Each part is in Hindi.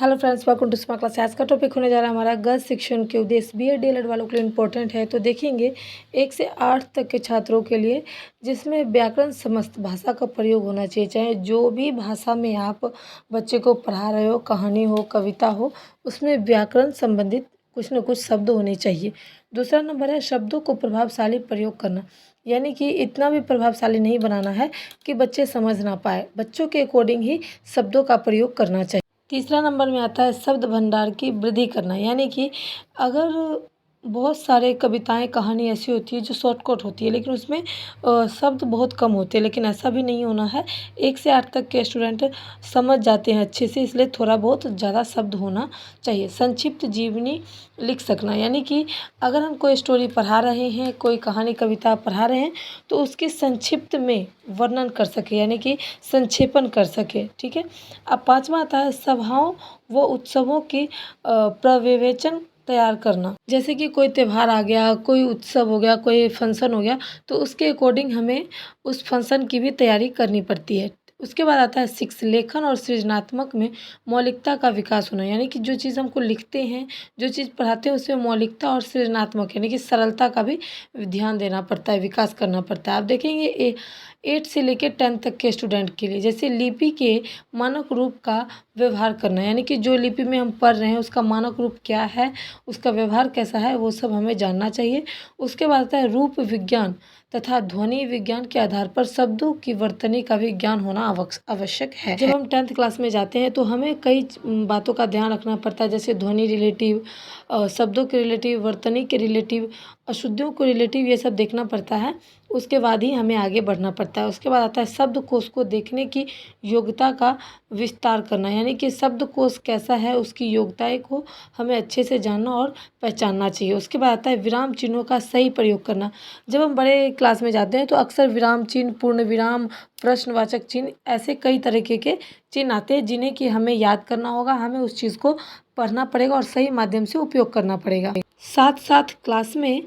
Hello friends, welcome to smart class. आज का टॉपिक होने जा रहा है हमारा गद्य शिक्षण के उद्देश्य। बीएड डीएलएड वालों के लिए इम्पोर्टेंट है। तो देखेंगे 1 से 8 तक के छात्रों के लिए, जिसमें व्याकरण समस्त भाषा का प्रयोग होना चाहिए। चाहे जो भी भाषा में आप बच्चे को पढ़ा रहे हो, कहानी हो, कविता हो, उसमें व्याकरण संबंधित कुछ न कुछ शब्द होने चाहिए। दूसरा नंबर है शब्दों को प्रभावशाली प्रयोग करना, यानी कि इतना भी प्रभावशाली नहीं बनाना है कि बच्चे समझ ना पाए। बच्चों के अकॉर्डिंग ही शब्दों का प्रयोग करना चाहिए। तीसरा नंबर में आता है शब्द भंडार की वृद्धि करना, यानी कि अगर बहुत सारे कविताएं कहानी ऐसी होती है जो शॉर्टकट होती है, लेकिन उसमें शब्द बहुत कम होते हैं, लेकिन ऐसा भी नहीं होना है। 1 से 8 तक के स्टूडेंट समझ जाते हैं अच्छे से, इसलिए थोड़ा बहुत ज़्यादा शब्द होना चाहिए। संक्षिप्त जीवनी लिख सकना, यानी कि अगर हम कोई स्टोरी पढ़ा रहे हैं, कोई कहानी कविता पढ़ा रहे हैं, तो उसके संक्षिप्त में वर्णन कर सके, यानी कि संक्षेपण कर सके। ठीक है। अब 5वां आता है सभाओं व उत्सवों की प्रविवेचन तैयार करना। जैसे कि कोई त्यौहार आ गया, कोई उत्सव हो गया, कोई फंक्शन हो गया, तो उसके अकॉर्डिंग हमें उस फंक्शन की भी तैयारी करनी पड़ती है। उसके बाद आता है 6 लेखन और सृजनात्मक में मौलिकता का विकास होना, यानी कि जो चीज़ हमको लिखते हैं, जो चीज़ पढ़ाते हैं, उसमें मौलिकता और सृजनात्मक यानी कि सरलता का भी ध्यान देना पड़ता है, विकास करना पड़ता है। आप देखेंगे 8 से लेकर 10 तक के स्टूडेंट के लिए, जैसे लिपि के मानक रूप का व्यवहार करना, यानी कि जो लिपि में हम पढ़ रहे हैं उसका मानक रूप क्या है, उसका व्यवहार कैसा है, वो सब हमें जानना चाहिए। उसके बाद आता है रूप विज्ञान तथा ध्वनि विज्ञान के आधार पर शब्दों की वर्तनी का भी ज्ञान होना आवश्यक है। जब हम 10th क्लास में जाते हैं तो हमें कई बातों का ध्यान रखना पड़ता है, जैसे ध्वनि रिलेटिव, शब्दों के रिलेटिव, वर्तनी के रिलेटिव, अशुद्धियों को रिलेटिव, ये सब देखना पड़ता है। उसके बाद ही हमें आगे बढ़ना पड़ता है। उसके बाद आता है शब्दकोश को देखने की योग्यता का विस्तार करना, यानी कि शब्दकोश कैसा है, उसकी योग्यताएं को हमें अच्छे से जानना और पहचानना चाहिए। उसके बाद आता है विराम चिन्हों का सही प्रयोग करना। जब हम बड़े क्लास में जाते हैं तो अक्सर विराम चिन्ह, पूर्ण विराम, प्रश्नवाचक चिन्ह, ऐसे कई तरीके के चिन्ह आते हैं जिन्हें कि हमें याद करना होगा। हमें उस चीज़ को पढ़ना पड़ेगा और सही माध्यम से उपयोग करना पड़ेगा। साथ साथ क्लास में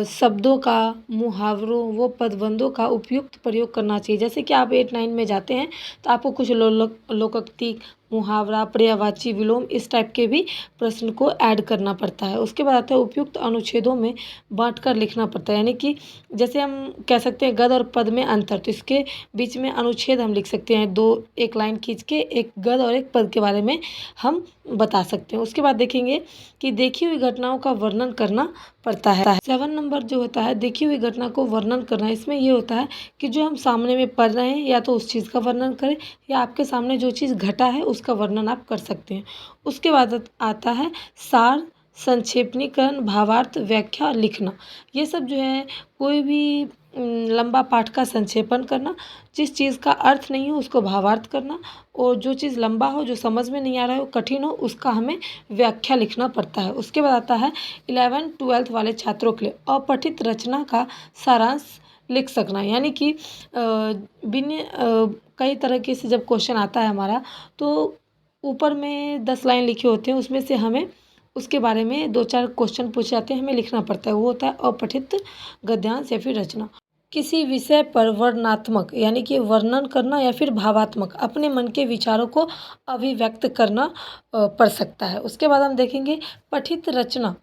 शब्दों का, मुहावरों व पदबंधों का उपयुक्त प्रयोग करना चाहिए। जैसे कि आप 8-9 में जाते हैं तो आपको कुछ लोकोक्ति, मुहावरा, पर्यायवाची, विलोम, इस टाइप के भी प्रश्न को ऐड करना पड़ता है। उसके बाद आता है उपयुक्त अनुच्छेदों में बांटकर लिखना पड़ता है, यानी कि जैसे हम कह सकते हैं गद्य और पद में अंतर, तो इसके बीच में अनुच्छेद हम लिख सकते हैं। एक लाइन खींच के एक गद्य और एक पद के बारे में हम बता सकते हैं। उसके बाद देखेंगे कि देखी हुई घटनाओं का वर्णन करना पड़ता है। 7 नंबर जो होता है देखी हुई घटना को वर्णन करना, इसमें ये होता है कि जो हम सामने में पढ़ रहे हैं या तो उस चीज़ का वर्णन करें, या आपके सामने जो चीज़ घटा है उसका वर्णन आप कर सकते हैं। उसके बाद आता है सार, संक्षेपणीकरण, भावार्थ, व्याख्या लिखना। ये सब जो है कोई भी लंबा पाठ का संक्षेपण करना, जिस चीज़ का अर्थ नहीं हो उसको भावार्थ करना, और जो चीज़ लंबा हो, जो समझ में नहीं आ रहा हो, कठिन हो, उसका हमें व्याख्या लिखना पड़ता है। उसके बाद आता है 11th-12th वाले छात्रों के लिए अपठित रचना का सारांश लिख सकना, यानी कि कई तरीके से जब क्वेश्चन आता है हमारा, तो ऊपर में 10 लाइन लिखे होते हैं, उसमें से हमें उसके बारे में 2-4 क्वेश्चन पूछे जाते हैं, हमें लिखना पड़ता है। वो होता है अपठित गद्यांश या फिर रचना। किसी विषय पर वर्णनात्मक, यानी कि वर्णन करना, या फिर भावात्मक अपने मन के विचारों को अभिव्यक्त करना पड़ सकता है। उसके बाद हम देखेंगे पठित रचना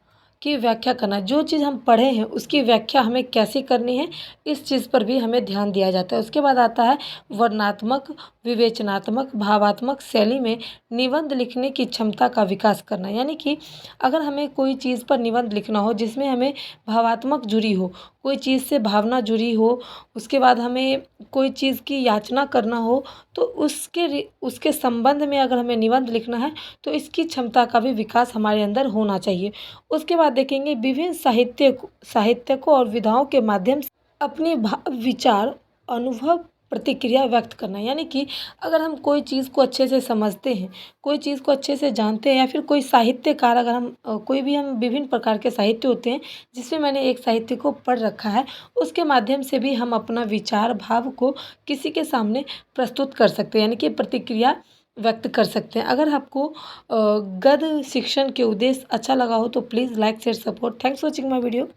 की व्याख्या करना। जो चीज़ हम पढ़े हैं उसकी व्याख्या हमें कैसे करनी है, इस चीज़ पर भी हमें ध्यान दिया जाता है। उसके बाद आता है वर्णनात्मक, विवेचनात्मक, भावात्मक शैली में निबंध लिखने की क्षमता का विकास करना, यानी कि अगर हमें कोई चीज़ पर निबंध लिखना हो जिसमें हमें भावात्मक जुड़ी हो, कोई चीज़ से भावना जुड़ी हो, उसके बाद हमें कोई चीज़ की याचना करना हो, तो उसके संबंध में अगर हमें निबंध लिखना है तो इसकी क्षमता का भी विकास हमारे अंदर होना चाहिए। उसके बाद देखेंगे विभिन्न साहित्यकों और विधाओं के माध्यम से अपने विचार, अनुभव, प्रतिक्रिया व्यक्त करना, यानी कि अगर हम कोई चीज़ को अच्छे से समझते हैं, कोई चीज़ को अच्छे से जानते हैं, या फिर कोई साहित्यकार, अगर हम कोई भी, हम विभिन्न प्रकार के साहित्य होते हैं जिसमें मैंने एक साहित्य को पढ़ रखा है, उसके माध्यम से भी हम अपना विचार, भाव को किसी के सामने प्रस्तुत कर सकते हैं, यानी कि प्रतिक्रिया व्यक्त कर सकते हैं। अगर आपको गद्य शिक्षण के उद्देश्य अच्छा लगा हो तो please like, share, support. Thanks for watching my video.